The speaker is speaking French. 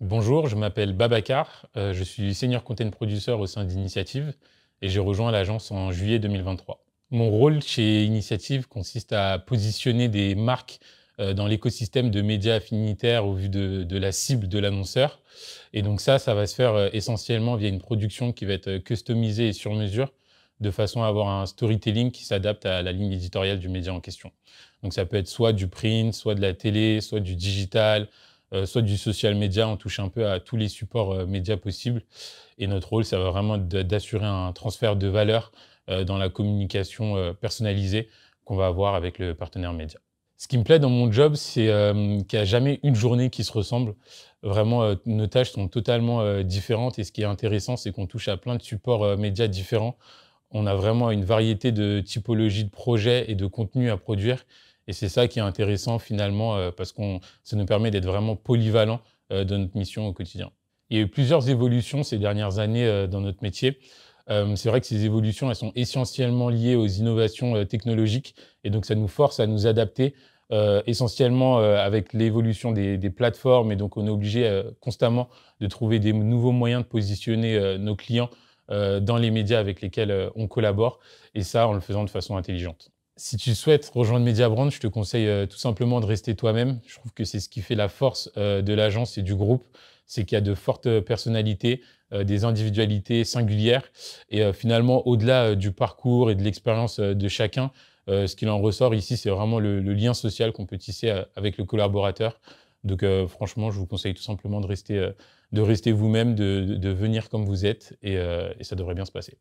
Bonjour, je m'appelle Babacar, je suis senior content producer au sein d'Initiative et j'ai rejoint l'agence en juillet 2023. Mon rôle chez Initiative consiste à positionner des marques dans l'écosystème de médias affinitaires au vu de la cible de l'annonceur. Et donc ça va se faire essentiellement via une production qui va être customisée et sur mesure, de façon à avoir un storytelling qui s'adapte à la ligne éditoriale du média en question. Donc ça peut être soit du print, soit de la télé, soit du digital, soit du social media. On touche un peu à tous les supports médias possibles. Et notre rôle, ça va vraiment d'assurer un transfert de valeur dans la communication personnalisée qu'on va avoir avec le partenaire média. Ce qui me plaît dans mon job, c'est qu'il n'y a jamais une journée qui se ressemble. Vraiment, nos tâches sont totalement différentes. Et ce qui est intéressant, c'est qu'on touche à plein de supports médias différents. On a vraiment une variété de typologies de projets et de contenus à produire. Et c'est ça qui est intéressant finalement, parce que ça nous permet d'être vraiment polyvalents dans notre mission au quotidien. Il y a eu plusieurs évolutions ces dernières années dans notre métier. C'est vrai que ces évolutions, elles sont essentiellement liées aux innovations technologiques et donc ça nous force à nous adapter essentiellement avec l'évolution des plateformes et donc on est obligé constamment de trouver des nouveaux moyens de positionner nos clients dans les médias avec lesquels on collabore et ça en le faisant de façon intelligente. Si tu souhaites rejoindre Mediabrand, je te conseille tout simplement de rester toi-même. Je trouve que c'est ce qui fait la force de l'agence et du groupe, c'est qu'il y a de fortes personnalités, des individualités singulières. Et finalement, au-delà du parcours et de l'expérience de chacun, ce qu'il en ressort ici, c'est vraiment le lien social qu'on peut tisser avec le collaborateur. Donc franchement, je vous conseille tout simplement de rester vous-même, de venir comme vous êtes, et ça devrait bien se passer.